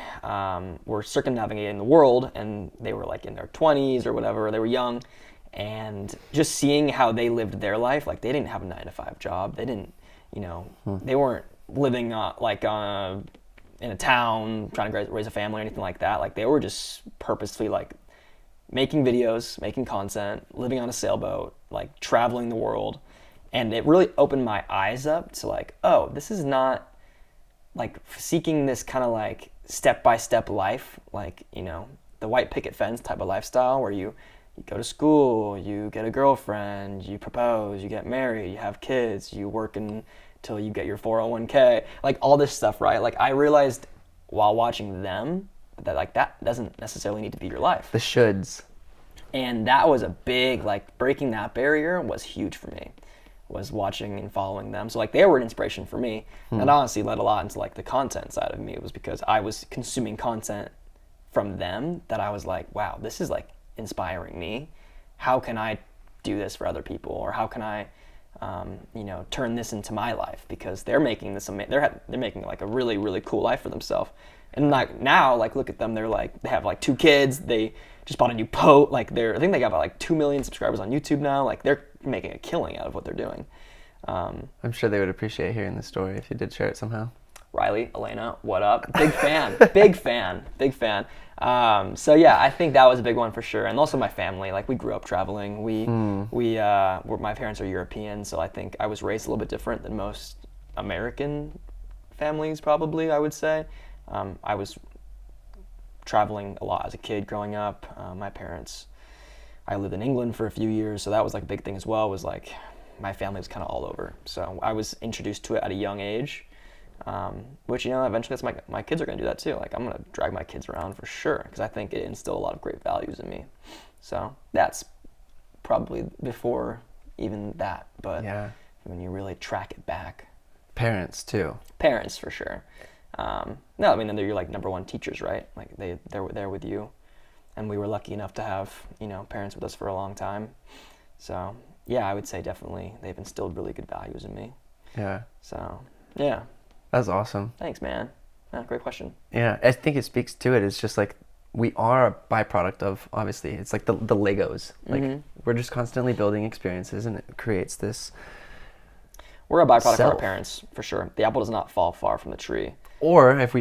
were circumnavigating the world, and they were like in their 20s or whatever. They were young, and just seeing how they lived their life. Like they didn't have a 9-to-5 job. They didn't, they weren't living in a town trying to raise a family or anything like that. Like they were just purposefully like making videos, making content, living on a sailboat, like traveling the world. And it really opened my eyes up to like, oh, this is not like seeking this kind of like step-by-step life, like, the white picket fence type of lifestyle where you go to school, you get a girlfriend, you propose, you get married, you have kids, you work until you get your 401k, like all this stuff, right? Like I realized while watching them that like that doesn't necessarily need to be your life. The shoulds. And that was a big, like breaking that barrier was huge for me, was watching and following them. So like they were an inspiration for me. And it honestly led a lot into like the content side of me. It was because I was consuming content from them that I was like, wow, this is like inspiring me. How can I do this for other people? Or how can I, turn this into my life? Because they're making this, they're making like a really, really cool life for themselves. And like now, like look at them, they have like 2 kids. They just bought a new boat. Like I think they got like 2 million subscribers on YouTube now. Like they're making a killing out of what they're doing. I'm sure they would appreciate hearing the story if you did share it somehow. Riley, Elena, what up? Big fan, big fan. So yeah, I think that was a big one for sure. And also my family, like we grew up traveling. My parents are European, so I think I was raised a little bit different than most American families, probably, I would say. I was traveling a lot as a kid growing up. I lived in England for a few years, so that was like a big thing as well, was like my family was kind of all over. So I was introduced to it at a young age. Which eventually that's my kids are gonna do that too. Like I'm gonna drag my kids around for sure because I think it instilled a lot of great values in me. So that's probably before even that. But yeah, when you really track it back, parents too. Parents for sure. No, I mean they're your like number one teachers, right? Like they're there with you, and we were lucky enough to have parents with us for a long time. So yeah, I would say definitely they've instilled really good values in me. Yeah. So yeah. That's awesome. Thanks, man. Yeah, great question. Yeah, I think it speaks to it. It's just like we are a byproduct of, obviously, it's like the Legos. Like we're just constantly building experiences and it creates this. We're a byproduct of our parents, for sure. The apple does not fall far from the tree. Or if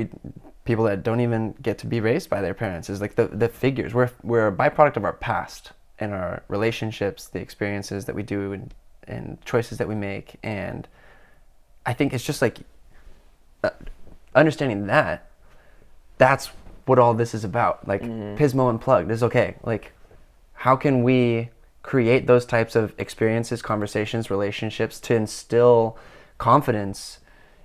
people that don't even get to be raised by their parents, is like the figures. We're a byproduct of our past and our relationships, the experiences that we do and choices that we make. And I think it's just like, understanding that's what all this is about. Like Pismo Unplugged is okay. Like how can we create those types of experiences, conversations, relationships to instill confidence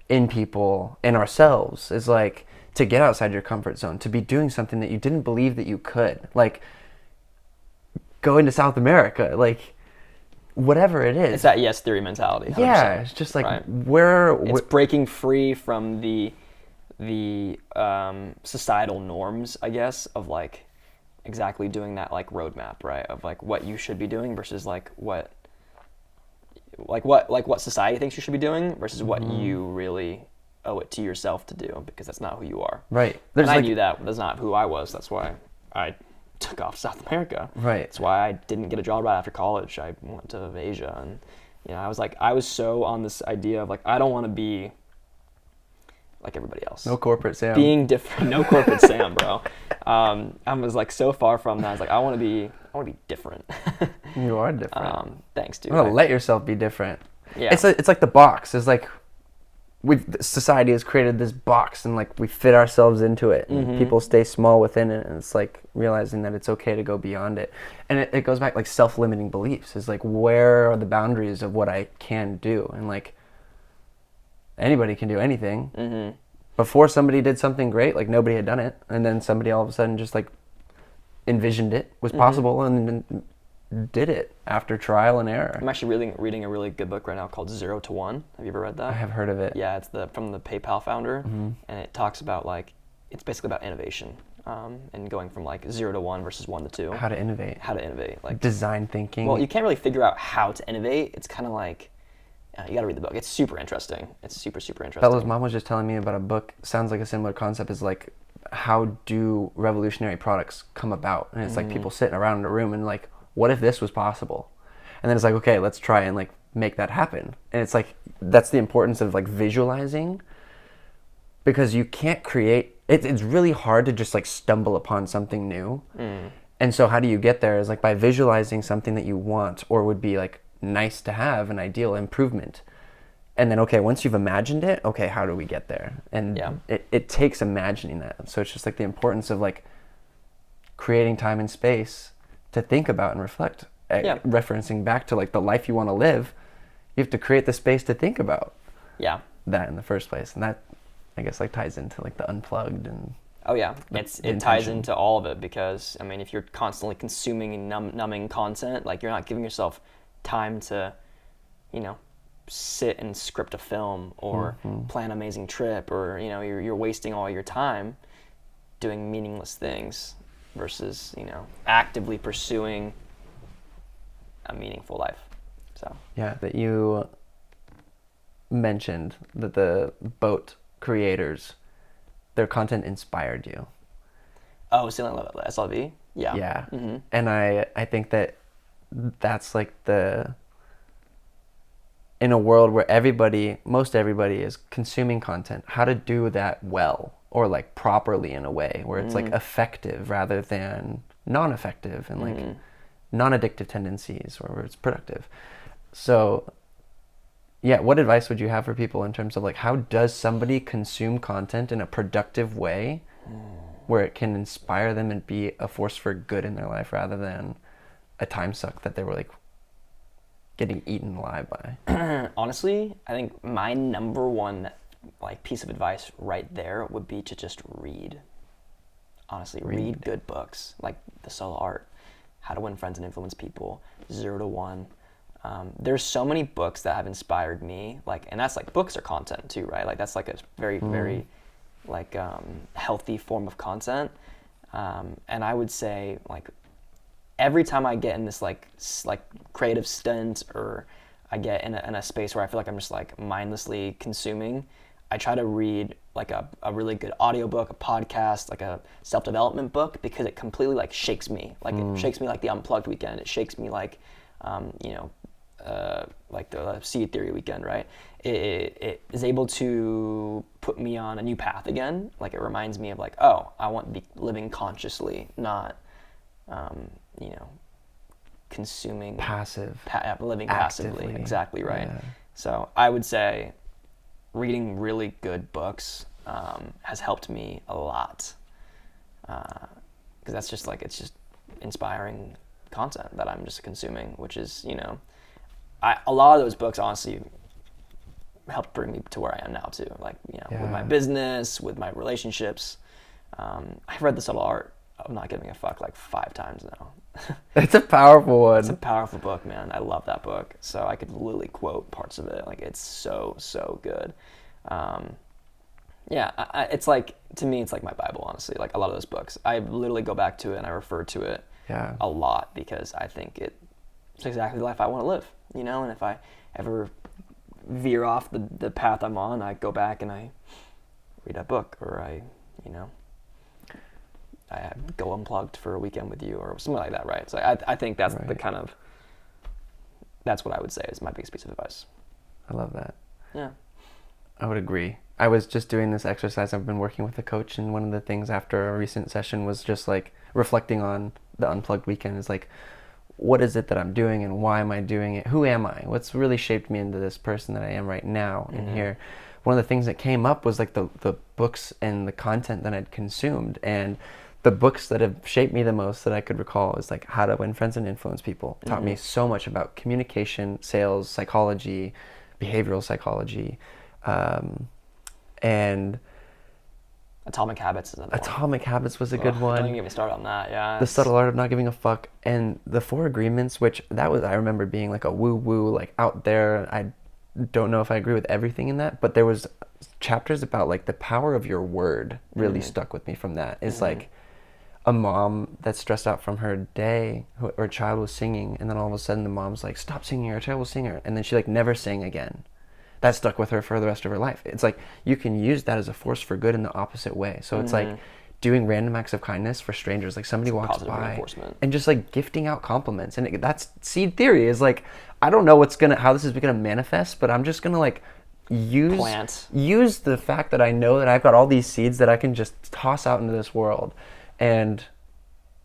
in people, in ourselves, is like to get outside your comfort zone, to be doing something that you didn't believe that you could, like going to South America, like whatever it is. It's that yes theory mentality. 100%. Yeah, it's just like right. It's breaking free from the societal norms, I guess, of like exactly doing that like roadmap, right? Of like what you should be doing versus like what society thinks you should be doing versus what you really owe it to yourself to do, because that's not who you are. Right. And I knew that's not who I was. That's why I took off South America. Right. That's why I didn't get a job right after college. I went to Asia, and I was so on this idea of like I don't want to be like everybody else. No corporate Sam. Being different. No corporate Sam, bro. I was like so far from that. I was like I want to be different. You are different. Thanks, dude. Let yourself be different. Yeah. It's like the box. It's like society has created this box and like we fit ourselves into it and people stay small within it, and it's like realizing that it's okay to go beyond it. And it goes back like self-limiting beliefs is like where are the boundaries of what I can do, and like anybody can do anything. Before somebody did something great, like nobody had done it, and then somebody all of a sudden just like envisioned it was possible and then did it after trial and error. I'm actually reading a really good book right now called 0 to 1. Have you ever read that? I have heard of it. Yeah, it's from the PayPal founder, and it talks about like it's basically about innovation and going from like 0 to 1 versus 1 to 2. How to innovate, like design thinking. Well, you can't really figure out how to innovate. It's kind of like you got to read the book. It's super interesting. It's super interesting. Bella's mom was just telling me about a book. Sounds like a similar concept. Is like how do revolutionary products come about? And it's like people sitting around in a room and like what if this was possible? And then it's like, okay, let's try and like make that happen. And it's like, that's the importance of like visualizing, because you can't create, it's really hard to just like stumble upon something new. And so how do you get there is like by visualizing something that you want or would be like nice to have, an ideal improvement. And then, okay, once you've imagined it, okay, how do we get there? And it takes imagining that. So it's just like the importance of like creating time and space to think about and reflect. Referencing back to like the life you want to live, you have to create the space to think about that in the first place. And that, I guess, like ties into like the unplugged and it ties into all of it, because I mean, if you're constantly consuming and numbing content, like you're not giving yourself time to, you know, sit and script a film or plan an amazing trip, or you know, you're wasting all your time doing meaningless things versus, you know, actively pursuing a meaningful life. So that you mentioned that the boat creators, their content inspired you. Oh, Sailing SLV? Yeah. And I think that that's like in a world where most everybody is consuming content, how to do that well or like properly in a way where it's like effective rather than non-effective, and like non-addictive tendencies, or where it's productive. So what advice would you have for people in terms of like, how does somebody consume content in a productive way where it can inspire them and be a force for good in their life rather than a time suck that they were like getting eaten alive by? Honestly, I think my number one like piece of advice right there would be to just read. Honestly, read good books like The Subtle Art, How to Win Friends and Influence People, 0 to 1. There's so many books that have inspired me, like, and that's like, books are content too, right? Like that's like a very, very like healthy form of content. And I would say like every time I get in this like creative stint, or I get in a space where I feel like I'm just like mindlessly consuming, I try to read like a really good audiobook, a podcast, like a self-development book, because it completely like shakes me. Like it shakes me like the Unplugged weekend. It shakes me like, like the Seed Theory weekend, right? It is able to put me on a new path again. Like it reminds me of like, oh, I want to be living consciously, not, consuming. Living passively. Actively. Right. Yeah. So I would say reading really good books has helped me a lot, because that's just like, it's just inspiring content that I'm just consuming, which is, a lot of those books honestly helped bring me to where I am now too. Like, with my business, with my relationships. I've read The Subtle Art of Not Giving a Fuck like 5 times now. It's a powerful one. It's a powerful book, man. I love that book. So I could literally quote parts of it. Like it's so good. It's like, to me, it's like my Bible, honestly. Like a lot of those books, I literally go back to it and I refer to it a lot, because I think it's exactly the life I want to live, and if I ever veer off the path I'm on, I go back and I read a book, or I go unplugged for a weekend with you, or something like that, right? So I think that's that's what I would say is my biggest piece of advice. I love that. Yeah. I would agree. I was just doing this exercise. I've been working with a coach, and one of the things after a recent session was just like reflecting on the Unplugged weekend is like, what is it that I'm doing and why am I doing it? Who am I? What's really shaped me into this person that I am right now in here? One of the things that came up was like the books and the content that I'd consumed, and the books that have shaped me the most that I could recall is like How to Win Friends and Influence People. It taught me so much about communication, sales, psychology, behavioral psychology, and Atomic Habits is another one. Atomic Habits was a good one. Don't even get me started on that. Yeah. The Subtle Art of Not Giving a Fuck, and the 4 Agreements, which I remember being like a woo-woo, like out there. I don't know if I agree with everything in that, but there was chapters about like the power of your word really stuck with me from that. It's like a mom that's stressed out from her day, her child was singing, and then all of a sudden the mom's like, stop singing, you're a terrible singer. And then she like never sang again. That stuck with her for the rest of her life. It's like you can use that as a force for good in the opposite way. So it's like doing random acts of kindness for strangers. Like somebody walks positive by reinforcement. and just like gifting out compliments. And that's seed theory is like, I don't know how this is going to manifest, but I'm just going to like use the fact that I know that I've got all these seeds that I can just toss out into this world and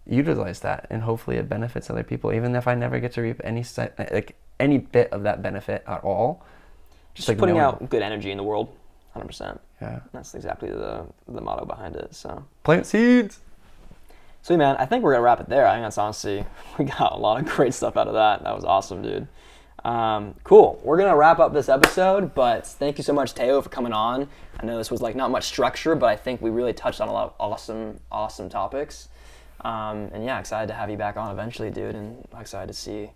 utilize that. And hopefully it benefits other people, even if I never get to reap any bit of that benefit at all. Just like putting out good energy in the world. 100%. Yeah. That's exactly the motto behind it. So plant seeds. So man, I think we're gonna wrap it there. I think that's honestly, we got a lot of great stuff out of that. That was awesome, dude. Cool. We're gonna wrap up this episode, but thank you so much, Teo, for coming on. I know this was like not much structure, but I think we really touched on a lot of awesome topics. And yeah, excited to have you back on eventually, dude, and excited to see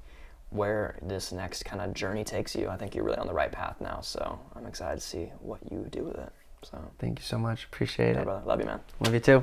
where this next kind of journey takes you. I think you're really on the right path now, so I'm excited to see what you do with it. So thank you so much. Appreciate it. Brother. Love you, man. Love you too.